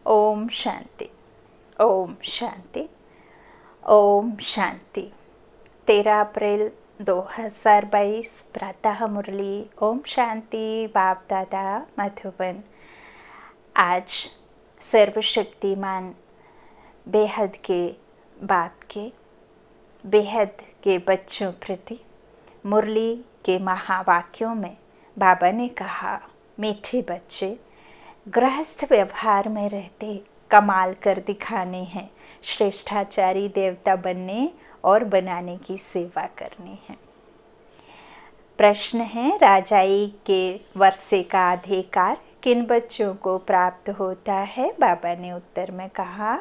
ओम शांति। ओम शांति। ओम शांति। 13 अप्रैल 2022 प्रातः मुरली। ओम शांति। बाप दादा मधुबन। आज सर्वशक्तिमान बेहद के बाप के बेहद के बच्चों प्रति मुरली के महावाक्यों में बाबा ने कहा, मीठे बच्चे, गृहस्थ व्यवहार में रहते कमाल कर दिखाने हैं, श्रेष्ठाचारी देवता बनने और बनाने की सेवा करनी है। प्रश्न है, राजाई के वर्षे का अधिकार किन बच्चों को प्राप्त होता है? बाबा ने उत्तर में कहा,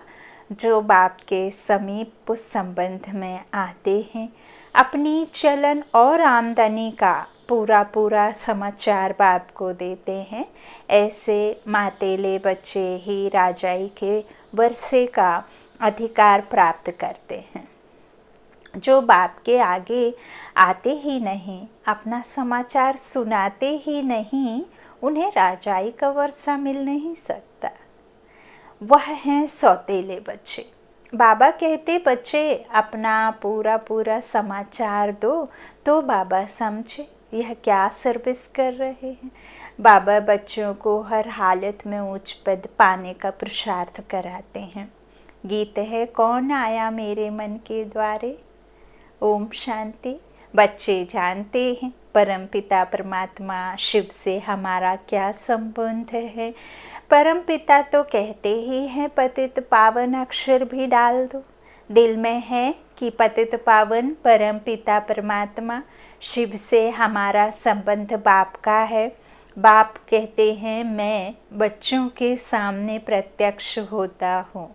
जो बाप के समीप संबंध में आते हैं, अपनी चलन और आमदनी का पूरा समाचार बाप को देते हैं, ऐसे मातेले बच्चे ही राजाई के वर्षे का अधिकार प्राप्त करते हैं। जो बाप के आगे आते ही नहीं, अपना समाचार सुनाते ही नहीं, उन्हें राजाई का वर्षा मिल नहीं सकता। वह हैं सौतेले बच्चे। बाबा कहते, बच्चे अपना पूरा समाचार दो तो बाबा समझे यह क्या सर्विस कर रहे हैं। बाबा बच्चों को हर हालत में उच्च पद पाने का पुरुषार्थ कराते हैं। गीत है, कौन आया मेरे मन के द्वारे। ओम शांति। बच्चे जानते हैं परमपिता परमात्मा शिव से हमारा क्या संबंध है। परमपिता तो कहते ही हैं, पतित पावन अक्षर भी डाल दो। दिल में है कि पतित पावन परमपिता परमात्मा शिव से हमारा संबंध बाप का है। बाप कहते हैं, मैं बच्चों के सामने प्रत्यक्ष होता हूँ।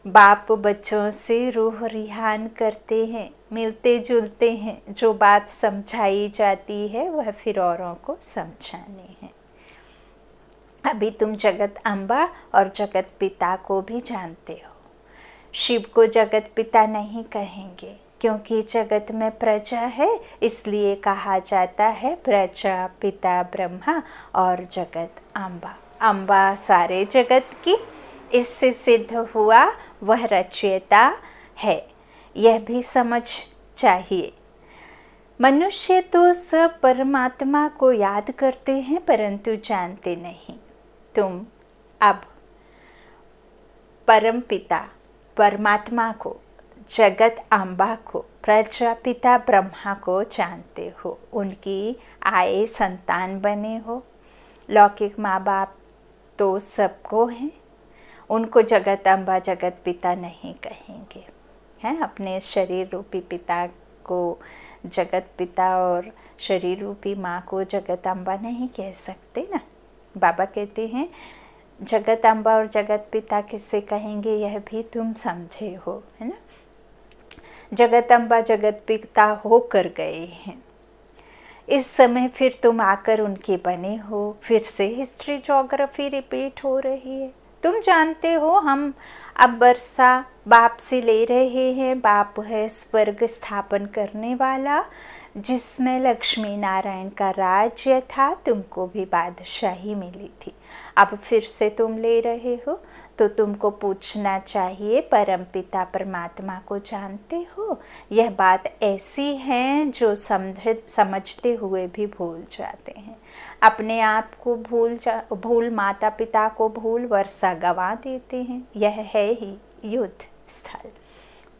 बाप बच्चों से रूह रिहान करते हैं, मिलते जुलते हैं। जो बात समझाई जाती है वह फिर औरों को समझानी है। अभी तुम जगत अम्बा और जगत पिता को भी जानते हो। शिव को जगत पिता नहीं कहेंगे, क्योंकि जगत में प्रजा है, इसलिए कहा जाता है प्रजा पिता ब्रह्मा और जगत अम्बा। अम्बा सारे जगत की, इससे सिद्ध हुआ वह रचयिता है। यह भी समझ चाहिए। मनुष्य तो सब परमात्मा को याद करते हैं, परंतु जानते नहीं। तुम अब परमपिता परमात्मा को, जगत अम्बा को, प्रजापिता ब्रह्मा को जानते हो। उनकी आए संतान बने हो। लौकिक माँ बाप तो सबको हैं, उनको जगत अम्बा जगत पिता नहीं कहेंगे, हैं। अपने शरीर रूपी पिता को जगत पिता और शरीर रूपी माँ को जगत अम्बा नहीं कह सकते ना। बाबा कहते हैं, जगत अम्बा और जगत पिता किससे कहेंगे, यह भी तुम समझे हो, है ना। जगत अम्बा जगत पिता होकर गए हैं, इस समय फिर तुम आकर उनके बने हो। फिर से हिस्ट्री ज्योग्राफी रिपीट हो रही है। तुम जानते हो, हम अब वर्षा बाप से ले रहे हैं। बाप है स्वर्ग स्थापन करने वाला, जिसमें लक्ष्मी नारायण का राज्य था। तुमको भी बादशाही मिली थी, अब फिर से तुम ले रहे हो। तो तुमको पूछना चाहिए, परमपिता परमात्मा को जानते हो? यह बात ऐसी है जो समझते हुए भी भूल जाते हैं। अपने आप को भूल माता पिता को भूल वर्षा गंवा देते हैं। यह है ही युद्ध स्थल।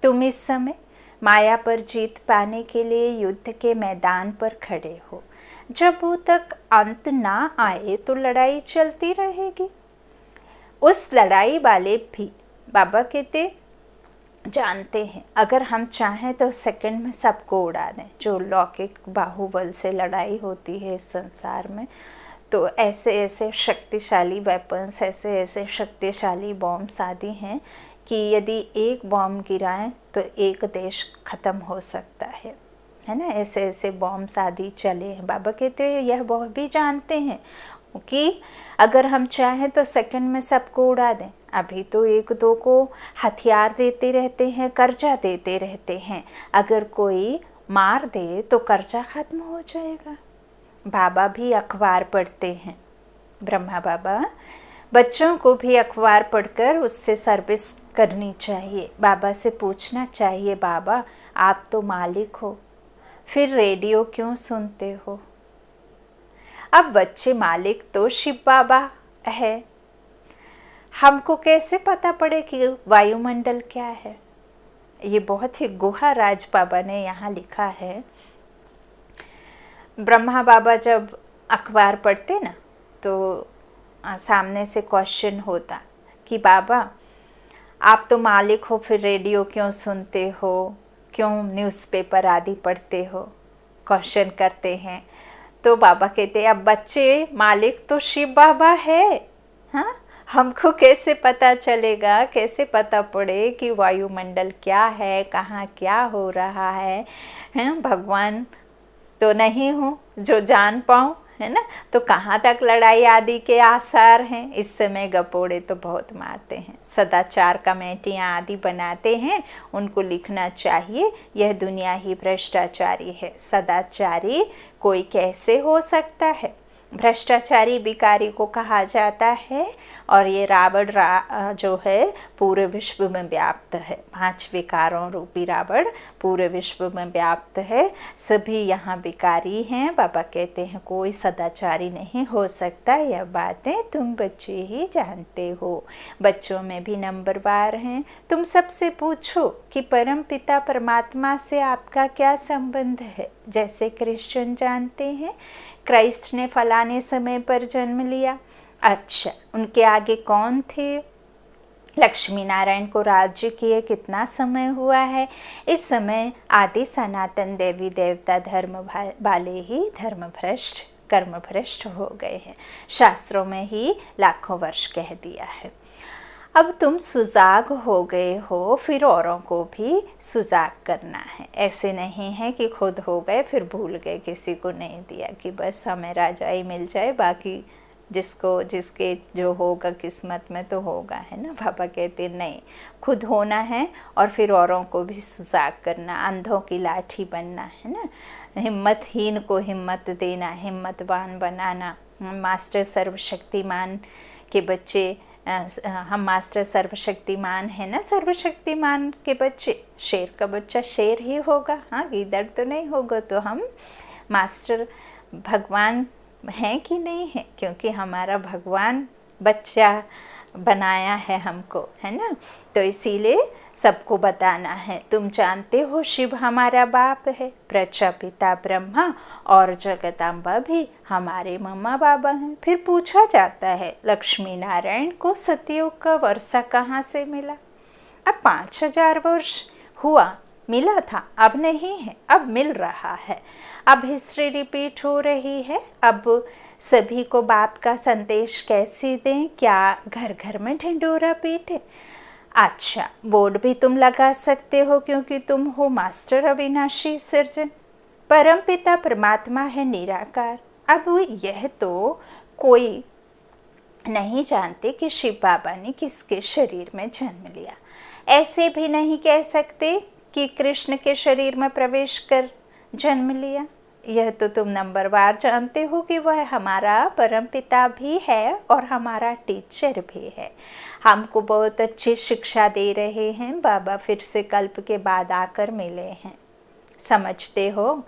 तुम इस समय माया पर जीत पाने के लिए युद्ध के मैदान पर खड़े हो। जब वो तक अंत ना आए तो लड़ाई चलती रहेगी। उस लड़ाई वाले भी बाबा कहते जानते हैं, अगर हम चाहें तो सेकंड में सबको उड़ा दें। जो लौकिक बाहुबल से लड़ाई होती है इस संसार में, तो ऐसे शक्तिशाली वेपन्स, ऐसे शक्तिशाली बॉम्ब्स आदि हैं कि यदि एक बॉम्ब गिराएं तो एक देश ख़त्म हो सकता है ना। ऐसे बॉम्ब्स आदि चले हैं। बाबा कहते हैं, यह वह भी जानते हैं कि अगर हम चाहें तो सेकंड में सबको उड़ा दें। अभी तो एक दो को हथियार देते रहते हैं, कर्जा देते रहते हैं। अगर कोई मार दे तो कर्जा ख़त्म हो जाएगा। बाबा भी अखबार पढ़ते हैं। ब्रह्मा बाबा बच्चों को भी अखबार पढ़कर उससे सर्विस करनी चाहिए। बाबा से पूछना चाहिए, बाबा आप तो मालिक हो, फिर रेडियो क्यों सुनते हो? अब बच्चे मालिक तो शिव बाबा है, हमको कैसे पता पड़े कि वायुमंडल क्या है? ये बहुत ही गुहा राज बाबा ने यहाँ लिखा है। ब्रह्मा बाबा जब अखबार पढ़ते ना तो सामने से क्वेश्चन होता कि बाबा आप तो मालिक हो, फिर रेडियो क्यों सुनते हो, क्यों न्यूज़पेपर आदि पढ़ते हो? क्वेश्चन करते हैं तो बाबा कहते हैं अब बच्चे मालिक तो शिव बाबा है। हाँ, हमको कैसे पता चलेगा, कैसे पता पड़े कि वायुमंडल क्या है, कहाँ क्या हो रहा है? हैं, भगवान तो नहीं हूँ जो जान पाऊँ, है ना? तो कहाँ तक लड़ाई आदि के आसार हैं? इस समय गपोड़े तो बहुत मारते हैं, सदाचार कमेटियाँ आदि बनाते हैं, उनको लिखना चाहिए यह दुनिया ही भ्रष्टाचारी है। सदाचारी कोई कैसे हो सकता है? भ्रष्टाचारी भिखारी को कहा जाता है। और ये रावण जो है पूरे विश्व में व्याप्त है। 5 विकारों रूपी रावण पूरे विश्व में व्याप्त है। सभी यहाँ भिखारी हैं। बाबा कहते हैं कोई सदाचारी नहीं हो सकता। यह बातें तुम बच्चे ही जानते हो। बच्चों में भी नंबरवार हैं। तुम सबसे पूछो कि परम पिता परमात्मा से आपका क्या संबंध है। जैसे क्रिश्चियन जानते हैं क्राइस्ट ने फलाने समय पर जन्म लिया। अच्छा, उनके आगे कौन थे? लक्ष्मी नारायण को राज्य किए कितना समय हुआ है? इस समय आदि सनातन देवी देवता धर्म वाले ही धर्मभ्रष्ट कर्मभ्रष्ट हो गए हैं। शास्त्रों में ही लाखों वर्ष कह दिया है। अब तुम सुजाग हो गए हो, फिर औरों को भी सुजाग करना है। ऐसे नहीं है कि खुद हो गए फिर भूल गए, किसी को नहीं दिया कि बस हमें राजाई मिल जाए, बाकी जिसको जिसके जो होगा किस्मत में तो होगा, है ना। बाबा कहते नहीं, खुद होना है और फिर औरों को भी सुजाग करना, अंधों की लाठी बनना, है ना। हिम्मतहीन को हिम्मत देना, हिम्मतवान बनाना। मास्टर सर्वशक्तिमान के बच्चे, हम मास्टर सर्वशक्तिमान है ना, सर्वशक्तिमान के बच्चे, शेर का बच्चा शेर ही होगा, हाँ, गीदड़ तो नहीं होगा। तो हम मास्टर भगवान हैं कि नहीं है, क्योंकि हमारा भगवान बच्चा बनाया है हमको, है ना। तो इसीलिए सबको बताना है। तुम जानते हो शिव हमारा बाप है, प्रजापिता ब्रह्मा और जगदम्बा भी हमारे मम्मा बाबा हैं। फिर पूछा जाता है लक्ष्मी नारायण को सतयुग का वर्षा कहाँ से मिला? अब 5000 वर्ष हुआ, मिला था, अब नहीं है, अब मिल रहा है। अब हिस्ट्री रिपीट हो रही है। अब सभी को बाप का संदेश कैसे दें? क्या घर घर में ढिंडोरा पीटे? अच्छा, बोर्ड भी तुम लगा सकते हो क्योंकि तुम हो मास्टर अविनाशी सृजन। परम पिता परमात्मा है निराकार। अब यह तो कोई नहीं जानते कि शिव बाबा ने किसके शरीर में जन्म लिया। ऐसे भी नहीं कह सकते कि कृष्ण के शरीर में प्रवेश कर जन्म लिया। यह तो तुम नंबरवार जानते हो कि वह हमारा परम पिता भी है और हमारा टीचर भी है। हमको बहुत अच्छी शिक्षा दे रहे हैं। बाबा फिर से कल्प के बाद आकर मिले हैं, समझते हो।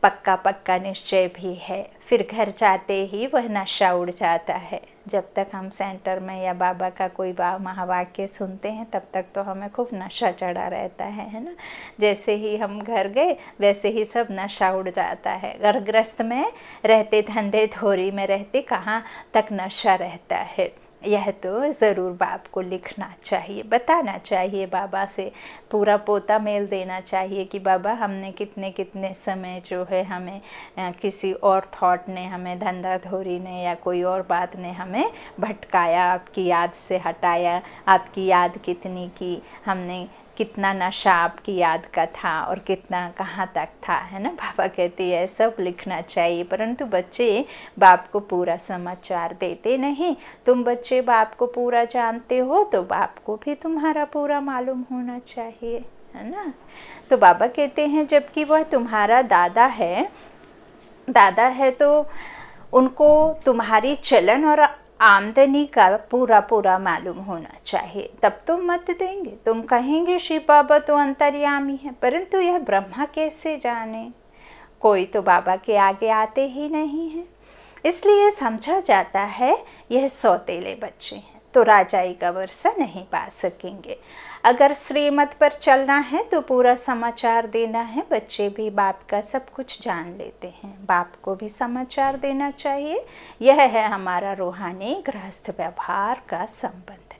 पक्का पक्का निश्चय भी है। फिर घर जाते ही वह नशा उड़ जाता है। जब तक हम सेंटर में या बाबा का कोई महावाक्य सुनते हैं तब तक तो हमें खूब नशा चढ़ा रहता है ना। जैसे ही हम घर गए वैसे ही सब नशा उड़ जाता है। घर गृहस्थ में रहते, धंधे धोरी में रहते, कहाँ तक नशा रहता है। यह तो ज़रूर बाप को लिखना चाहिए, बताना चाहिए, बाबा से पूरा पोता मेल देना चाहिए कि बाबा हमने कितने कितने समय जो है हमें किसी और थॉट ने, हमें धंधा धोरी ने या कोई और बात ने हमें भटकाया, आपकी याद से हटाया। आपकी याद कितनी की, हमने कितना नशा आपकी याद का था और कितना कहाँ तक था, है ना। बाबा कहते हैं सब लिखना चाहिए, परंतु बच्चे बाप को पूरा समाचार देते नहीं। तुम बच्चे बाप को पूरा जानते हो तो बाप को भी तुम्हारा पूरा मालूम होना चाहिए, है ना। तो बाबा कहते हैं जबकि वह तुम्हारा दादा है तो उनको तुम्हारी चलन और आमदनी का पूरा पूरा मालूम होना चाहिए, तब तो मत देंगे। तुम कहेंगे शिव बाबा तो अंतर्यामी है, परंतु यह ब्रह्मा कैसे जाने? कोई तो बाबा के आगे आते ही नहीं है, इसलिए समझा जाता है यह सौतेले बच्चे हैं, तो राजाई का वर्षा नहीं पा सकेंगे। अगर श्रीमत पर चलना है तो पूरा समाचार देना है। बच्चे भी बाप का सब कुछ जान लेते हैं, बाप को भी समाचार देना चाहिए। यह है हमारा रूहानी गृहस्थ व्यवहार का संबंध।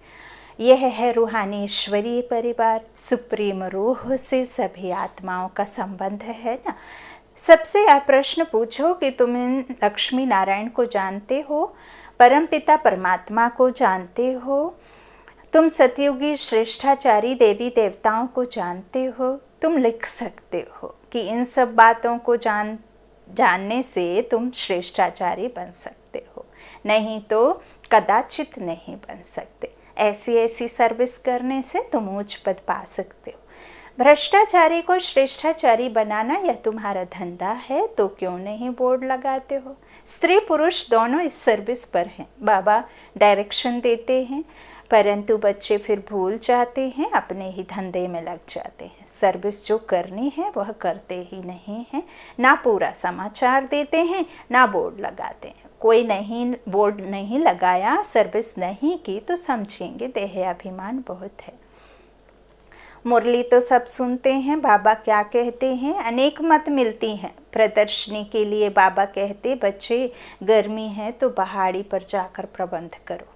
यह है रूहानी ईश्वरीय परिवार, सुप्रीम रूह से सभी आत्माओं का संबंध है ना। सबसे आप प्रश्न पूछो कि तुम इन लक्ष्मी नारायण को जानते हो, परमपिता परमात्मा को जानते हो, तुम सतयुगी श्रेष्ठाचारी देवी देवताओं को जानते हो। तुम लिख सकते हो कि इन सब बातों को जानने से तुम श्रेष्ठाचारी बन सकते हो, नहीं तो कदाचित नहीं बन सकते। ऐसी ऐसी सर्विस करने से तुम उच्च पद पा सकते हो। भ्रष्टाचारी को श्रेष्ठाचारी बनाना यह तुम्हारा धंधा है, तो क्यों नहीं बोर्ड लगाते हो? स्त्री पुरुष दोनों इस सर्विस पर हैं। बाबा डायरेक्शन देते हैं, परंतु बच्चे फिर भूल जाते हैं, अपने ही धंधे में लग जाते हैं। सर्विस जो करनी है वह करते ही नहीं हैं, ना पूरा समाचार देते हैं, ना बोर्ड लगाते हैं। कोई नहीं बोर्ड नहीं लगाया, सर्विस नहीं की, तो समझेंगे देह अभिमान बहुत है। मुरली तो सब सुनते हैं, बाबा क्या कहते हैं, अनेक मत मिलती हैं। प्रदर्शनी के लिए बाबा कहते बच्चे गर्मी है तो पहाड़ी पर जाकर प्रबंध करो,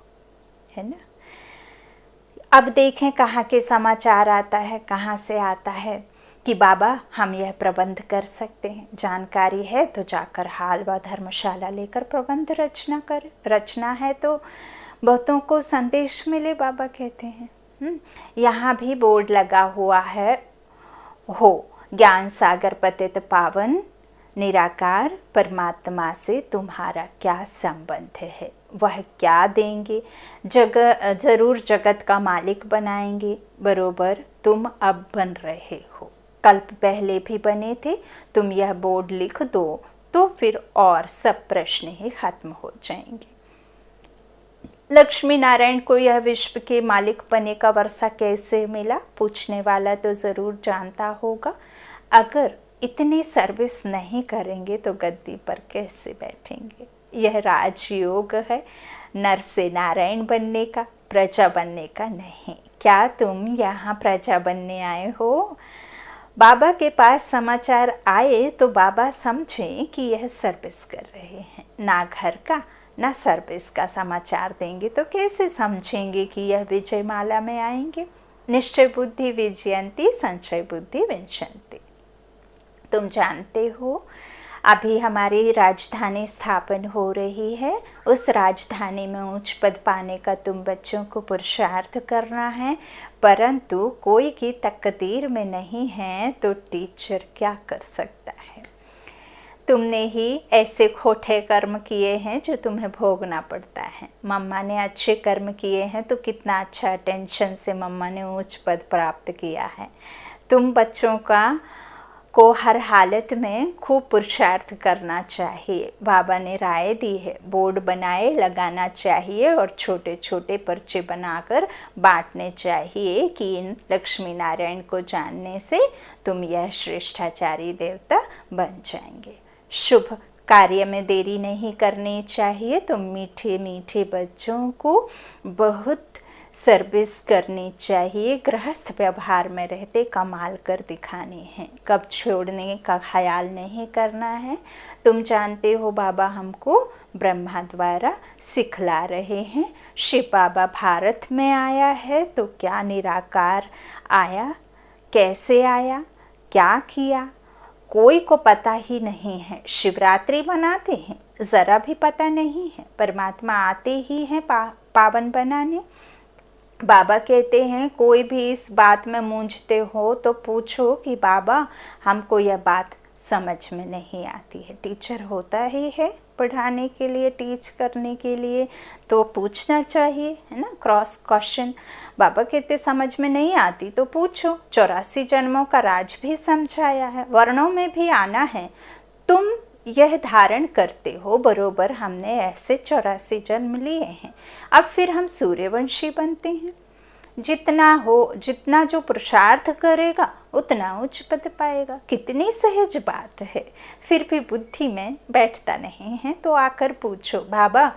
है ना। अब देखें कहाँ के समाचार आता है, कहाँ से आता है कि बाबा हम यह प्रबंध कर सकते हैं। जानकारी है तो जाकर हाल व धर्मशाला लेकर प्रबंध रचना है तो बहुतों को संदेश मिले, बाबा कहते हैं। यहाँ भी बोर्ड लगा हुआ है, हो ज्ञान सागर पतित पावन निराकार परमात्मा से तुम्हारा क्या संबंध है, वह क्या देंगे, जरूर जगत का मालिक बनाएंगे। बरोबर तुम अब बन रहे हो, कल्प पहले भी बने थे। तुम यह बोर्ड लिख दो तो फिर और सब प्रश्न ही खत्म हो जाएंगे। लक्ष्मी नारायण को यह विश्व के मालिक बने का वर्षा कैसे मिला, पूछने वाला तो जरूर जानता होगा। अगर इतनी सर्विस नहीं करेंगे तो गद्दी पर कैसे बैठेंगे? यह राजयोग है, नर से नारायण बनने का, प्रजा बनने का नहीं। क्या तुम यहाँ प्रजा बनने आए हो? बाबा के पास समाचार आए तो बाबा समझें कि यह सर्विस कर रहे हैं। ना घर का ना सर्विस का समाचार देंगे तो कैसे समझेंगे कि यह विजय माला में आएंगे। निश्चय बुद्धि विजयंती, संचय बुद्धि विंशंति। तुम जानते हो अभी हमारी राजधानी स्थापन हो रही है, उस राजधानी में उच्च पद पाने का तुम बच्चों को पुरुषार्थ करना है, परंतु कोई की तकदीर में नहीं है तो टीचर क्या कर सकता है। तुमने ही ऐसे खोटे कर्म किए हैं जो तुम्हें भोगना पड़ता है। मम्मा ने अच्छे कर्म किए हैं तो कितना अच्छा टेंशन से मम्मा ने उच्च पद प्राप्त किया है। तुम बच्चों को हर हालत में खूब पुरुषार्थ करना चाहिए। बाबा ने राय दी है, बोर्ड बनाए लगाना चाहिए और छोटे छोटे पर्चे बनाकर बांटने चाहिए कि इन लक्ष्मी नारायण को जानने से तुम यह श्रेष्ठाचारी देवता बन जाएंगे। शुभ कार्य में देरी नहीं करनी चाहिए। तुम मीठे मीठे बच्चों को बहुत सर्विस करनी चाहिए। गृहस्थ व्यवहार में रहते कमाल कर दिखाने हैं, कब छोड़ने का ख्याल नहीं करना है। तुम जानते हो बाबा हमको ब्रह्मा द्वारा सिखला रहे हैं। शिव बाबा भारत में आया है तो क्या निराकार आया, कैसे आया, क्या किया, कोई को पता ही नहीं है। शिवरात्रि मनाते हैं, ज़रा भी पता नहीं है। परमात्मा आते ही हैं पावन बनाने। बाबा कहते हैं कोई भी इस बात में मूंझते हो तो पूछो कि बाबा हमको यह बात समझ में नहीं आती है। टीचर होता ही है पढ़ाने के लिए, टीच करने के लिए, तो पूछना चाहिए, है ना। Cross question. बाबा कहते समझ में नहीं आती तो पूछो। 84 जन्मों का राज भी समझाया है, वर्णों में भी आना है। तुम यह धारण करते हो बरोबर हमने ऐसे 84 जन्म लिए हैं, अब फिर हम सूर्यवंशी बनते हैं। जितना जो पुरुषार्थ करेगा उतना उच्च पद पाएगा। कितनी सहज बात है, फिर भी बुद्धि में बैठता नहीं है। तो आकर पूछो बाबा,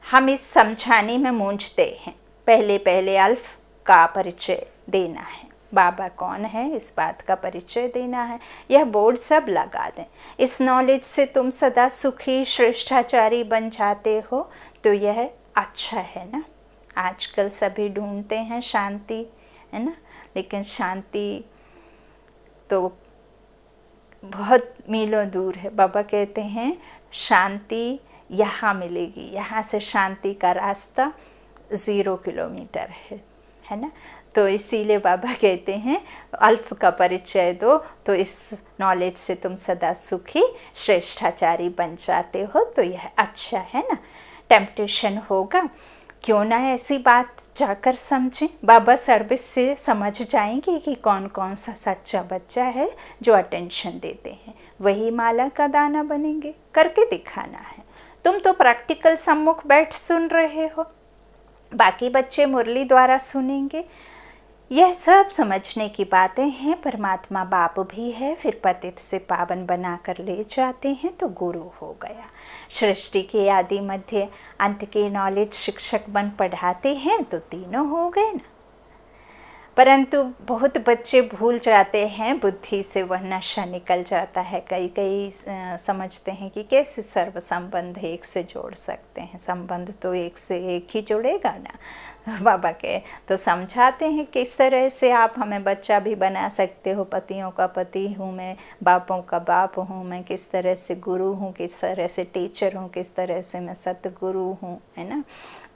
हम इस समझाने में मूंझते हैं। पहले पहले अल्फ का परिचय देना है, बाबा कौन है इस बात का परिचय देना है। यह बोर्ड सब लगा दें। इस नॉलेज से तुम सदा सुखी श्रेष्ठाचारी बन जाते हो, तो यह अच्छा है ना। आजकल सभी ढूंढते हैं शांति, है ना, लेकिन शांति तो बहुत मीलों दूर है। बाबा कहते हैं शांति यहाँ मिलेगी, यहाँ से शांति का रास्ता 0 किलोमीटर है ना। तो इसीलिए बाबा कहते हैं अल्फ का परिचय दो, तो इस नॉलेज से तुम सदा सुखी श्रेष्ठाचारी बन जाते हो, तो यह अच्छा है ना। टेम्पटेशन होगा, क्यों ना ऐसी बात जाकर समझें। बाबा सर्विस से समझ जाएंगे कि कौन कौन सा सच्चा बच्चा है जो अटेंशन देते हैं, वही माला का दाना बनेंगे। करके दिखाना है। तुम तो प्रैक्टिकल सम्मुख बैठ सुन रहे हो, बाकी बच्चे मुरली द्वारा सुनेंगे। यह सब समझने की बातें हैं। परमात्मा बाप भी है, फिर पतित से पावन बनाकर ले जाते हैं तो गुरु हो गया। सृष्टि के आदि मध्य अंत के नॉलेज शिक्षक बन पढ़ाते हैं तो तीनों हो गए ना। परंतु बहुत बच्चे भूल जाते हैं, बुद्धि से वह नशा निकल जाता है। कई समझते हैं कि कैसे सर्व संबंध एक से जोड़ सकते हैं। संबंध तो एक से एक ही जुड़ेगा ना। बाबा के तो समझाते हैं किस तरह से आप हमें बच्चा भी बना सकते हो। पतियों का पति हूँ मैं, बापों का बाप हूँ मैं, किस तरह से गुरु हूँ, किस तरह से टीचर हूँ, किस तरह से मैं सतगुरु हूँ, है ना।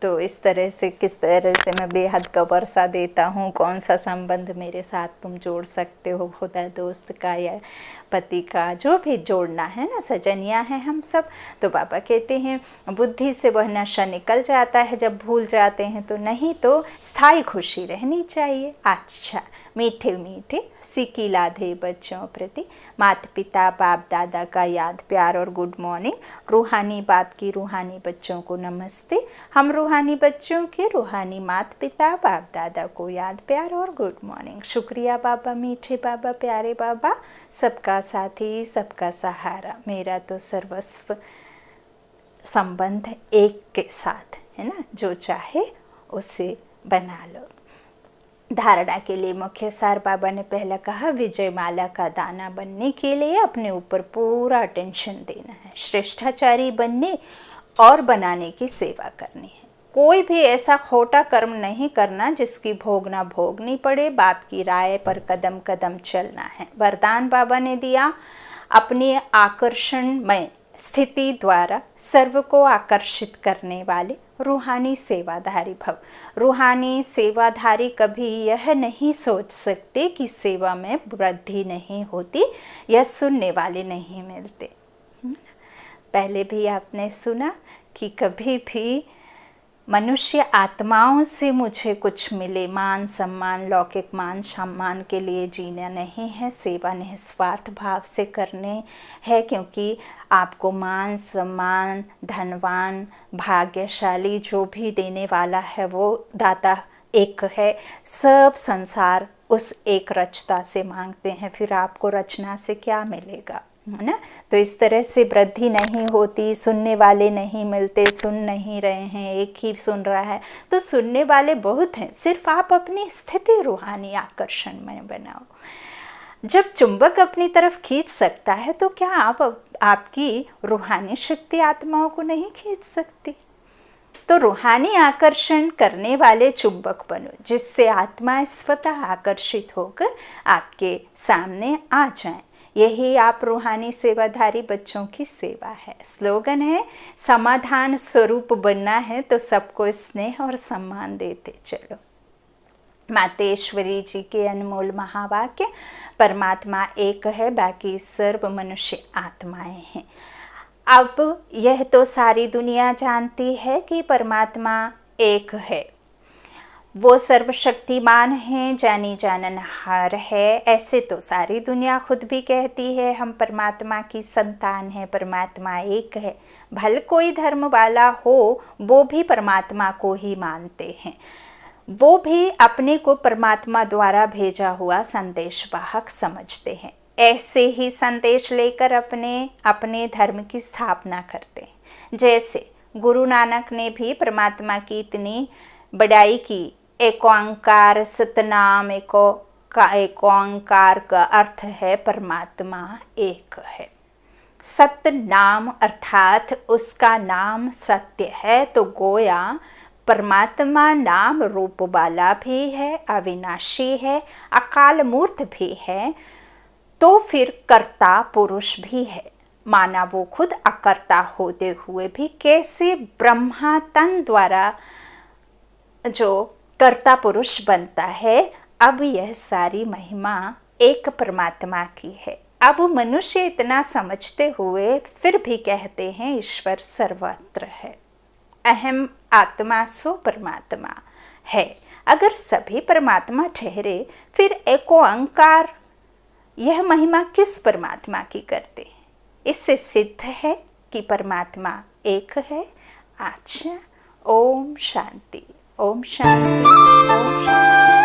तो इस तरह से किस तरह से मैं बेहद का वर्षा देता हूँ, कौन सा संबंध मेरे साथ तुम जोड़ सकते हो, खुदा दोस्त का या पति का, जो भी जोड़ना है ना, सजनिया है हम सब। तो बाबा कहते हैं बुद्धि से वह नशा निकल जाता है जब भूल जाते हैं, तो नहीं तो स्थायी खुशी रहनी चाहिए। अच्छा, मीठे मीठे सीखी लाधे बच्चों प्रति माता पिता बाप दादा का याद प्यार और गुड मॉर्निंग। रूहानी बाप की रूहानी बच्चों को नमस्ते। हम रूहानी बच्चों के रूहानी माता पिता बाप दादा को याद प्यार और गुड मॉर्निंग। शुक्रिया बाबा, मीठे बाबा, प्यारे बाबा, सबका साथी सबका सहारा। मेरा तो सर्वस्व संबंध एक के साथ है ना, जो चाहे उसे बना लो। धारणा के लिए मुख्य सार बाबा ने पहला कहा, विजय माला का दाना बनने के लिए अपने ऊपर पूरा अटेंशन देना है। श्रेष्ठाचारी बनने और बनाने की सेवा करनी है। कोई भी ऐसा खोटा कर्म नहीं करना जिसकी भोगना भोगनी पड़े। बाप की राय पर कदम कदम चलना है। वरदान बाबा ने दिया, अपनी आकर्षणमय स्थिति द्वारा सर्व को आकर्षित करने वाले रूहानी सेवाधारी भव। रूहानी सेवाधारी कभी यह नहीं सोच सकते कि सेवा में वृद्धि नहीं होती या सुनने वाले नहीं मिलते। पहले भी आपने सुना कि कभी भी मनुष्य आत्माओं से मुझे कुछ मिले, मान सम्मान, लौकिक मान सम्मान के लिए जीना नहीं है। सेवा निस्वार्थ भाव से करने है, क्योंकि आपको मान सम्मान, धनवान, भाग्यशाली जो भी देने वाला है वो दाता एक है। सब संसार उस एक रचता से मांगते हैं, फिर आपको रचना से क्या मिलेगा, है ना। तो इस तरह से वृद्धि नहीं होती, सुनने वाले नहीं मिलते, सुन नहीं रहे हैं, एक ही सुन रहा है। तो सुनने वाले बहुत हैं, सिर्फ आप अपनी स्थिति रूहानी आकर्षण में बनाओ। जब चुंबक अपनी तरफ खींच सकता है तो क्या आपकी रूहानी शक्ति आत्माओं को नहीं खींच सकती। तो रूहानी आकर्षण करने वाले चुंबक बनो, जिससे आत्माएं स्वतः आकर्षित होकर आपके सामने आ जाएं। यही आप रूहानी सेवाधारी बच्चों की सेवा है। स्लोगन है, समाधान स्वरूप बनना है तो सबको स्नेह और सम्मान देते चलो। मातेश्वरी जी के अनमोल महावाक्य, परमात्मा एक है, बाकी सर्व मनुष्य आत्माएं हैं। अब यह तो सारी दुनिया जानती है कि परमात्मा एक है। वो सर्वशक्तिमान है, जानी जाननहार है, ऐसे तो सारी दुनिया खुद भी कहती है। हम परमात्मा की संतान है, परमात्मा एक है। भले कोई धर्म वाला हो, वो भी परमात्मा को ही मानते हैं। वो भी अपने को परमात्मा द्वारा भेजा हुआ संदेशवाहक समझते हैं। ऐसे ही संदेश लेकर अपने अपने धर्म की स्थापना करते हैं। जैसे गुरु नानक ने भी परमात्मा की इतनी बड़ाई की। एक ओंकार सतनाम, एक ओंकार का अर्थ है परमात्मा एक है। सत्य नाम अर्थात उसका नाम सत्य है, तो गोया परमात्मा नाम रूप वाला भी है, अविनाशी है, अकाल मूर्त भी है, तो फिर कर्ता पुरुष भी है। माना वो खुद अकर्ता होते हुए भी कैसे ब्रह्मा तन द्वारा जो कर्ता पुरुष बनता है। अब यह सारी महिमा एक परमात्मा की है। अब मनुष्य इतना समझते हुए फिर भी कहते हैं ईश्वर सर्वत्र है। अहम आत्मा सो परमात्मा है। अगर सभी परमात्मा ठहरे फिर एको ओंकार यह महिमा किस परमात्मा की करते? इससे सिद्ध है कि परमात्मा एक है। अच्छा, ओम शांति, ओम शांति, ओम शांति।